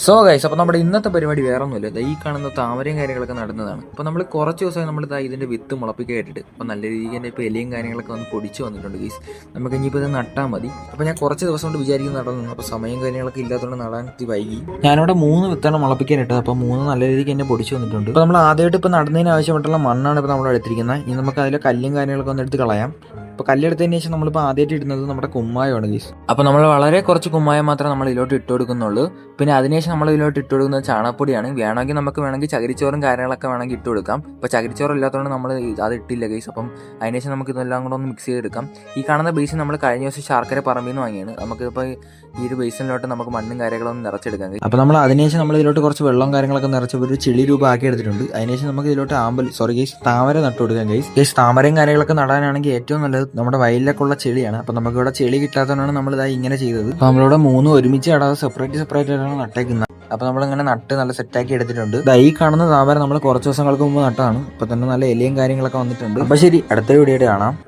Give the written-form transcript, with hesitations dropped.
So guys, അപ്പോൾ നമ്മുടെ ഇന്നത്തെ പരിപാടി വേറെ ഒന്നുമില്ല. ഈ കാണുന്ന താമരയും കാര്യങ്ങളൊക്കെ നടുന്നതാണ്. അപ്പോൾ നമ്മൾ കുറച്ച് ദിവസമായി നമ്മൾ ഇതിൻ്റെ വിത്ത് മുളപ്പിക്കായിട്ടിട്ട് അപ്പോൾ നല്ല രീതിക്ക് തന്നെ ഇപ്പോൾ ഇലയും കാര്യങ്ങളൊക്കെ വന്ന് പൊടിച്ച് വന്നിട്ടുണ്ട് ഗൈസ്. നമുക്ക് ഇനിയിപ്പോൾ ഇത് നട്ടാൽ മതി. അപ്പോൾ ഞാൻ കുറച്ച് ദിവസം കൊണ്ട് വിചാരിക്കുന്ന നടന്നു, അപ്പോൾ സമയം കാര്യങ്ങളൊക്കെ ഇല്ലാത്തതുകൊണ്ട് നടാൻ വൈകി. ഞാനിവിടെ 3 വിത്താണ് മുളപ്പിക്കാനിട്ടത്. അപ്പോൾ 3 നല്ല രീതിക്ക് തന്നെ പൊടിച്ച് വന്നിട്ടുണ്ട്. അപ്പോൾ നമ്മൾ ആദ്യമായിട്ട് ഇപ്പോൾ നടുന്നതിന് ആവശ്യമായിട്ടുള്ള മണ്ണാണ് ഇപ്പോൾ നമ്മൾ എടുത്തിരിക്കുന്നത്. ഇനി നമുക്ക് അതിലെ കല്ലും കാര്യങ്ങളൊക്കെ ഒന്ന് എടുത്ത് കളയാം. അപ്പോൾ കല്ലെടുത്തതിന് ശേഷം നമ്മളിപ്പോൾ ആദ്യമായിട്ട് ഇടുന്നത് നമ്മുടെ കുമ്മായമാണ് ഗീസ്. അപ്പോൾ നമ്മൾ വളരെ കുറച്ച് കുമ്മായം മാത്രമേ നമ്മൾ ഇതിലോട്ട് ഇട്ട് കൊടുക്കുന്നുള്ളൂ. പിന്നെ അതിനുശേഷം നമ്മൾ ഇതിലോട്ട് ഇട്ട് കൊടുക്കുന്നത് ചാണകപ്പൊടിയാണ്. വേണമെങ്കിൽ ചകിരിച്ചോറും കാര്യങ്ങളൊക്കെ വേണമെങ്കിൽ ഇട്ട് കൊടുക്കാം. ഇപ്പോൾ ചകിരിച്ചോറ് ഇല്ലാത്തതുകൊണ്ട് നമ്മൾ അത് ഇട്ടില്ല ഗീസ്. അപ്പം അതിനുശേഷം നമുക്ക് ഇതെല്ലാം കൂടെ ഒന്ന് മിക്സ് ചെയ്തെടുക്കാം. ഈ കാണുന്ന ബേസിൻ നമ്മൾ കഴിഞ്ഞ ദിവസം ശർക്കര പറമ്പിൽ നിന്ന് വാങ്ങിയാണ്. നമുക്കിപ്പോൾ ഈ ഒരു ബേസിനിലോട്ട് നമുക്ക് മണ്ണും കാര്യങ്ങളൊന്നും നിറച്ചെടുക്കാം. അപ്പോൾ നമ്മൾ അതിനുശേഷം നമ്മൾ ഇതിലോട്ട് കുറച്ച് വെള്ളം കാര്യങ്ങളൊക്കെ നിറച്ച് ഒരു ചെളി രൂപമാക്കി എടുത്തിട്ടുണ്ട്. അതിനുശേഷം നമുക്ക് ഇതിലോട്ട് താമര നട്ടു കൊടുക്കാം ഗൈസ്. താമരയും കാര്യങ്ങളൊക്കെ നടാനാണെങ്കിൽ ഏറ്റവും നല്ലത് നമ്മുടെ വയലിലേക്കുള്ള ചെളിയാണ്. അപ്പോൾ നമുക്ക് ഇവിടെ ചെളി കിട്ടാത്തതുകൊണ്ടാണ് നമ്മൾ ഇതായി ഇങ്ങനെ ചെയ്തത്. അപ്പോൾ നമ്മളിവിടെ 3 ഒരുമിച്ച് നടാതെ സെപ്പറേറ്റ് ആയിട്ടാണ് നട്ടേക്കുന്നത്. അപ്പോൾ നമ്മളിങ്ങനെ നട്ട് നല്ല സെറ്റാക്കി എടുത്തിട്ടുണ്ട്. ഈ കാണുന്ന താമര നമ്മൾ കുറച്ച് ദിവസങ്ങൾക്ക് മുമ്പ് നട്ടതാണ്. ഇപ്പോൾ തന്നെ നല്ല ഇലയും കാര്യങ്ങളൊക്കെ വന്നിട്ടുണ്ട്. അപ്പോൾ ശരി, അടുത്ത വീഡിയോയിൽ കാണാം.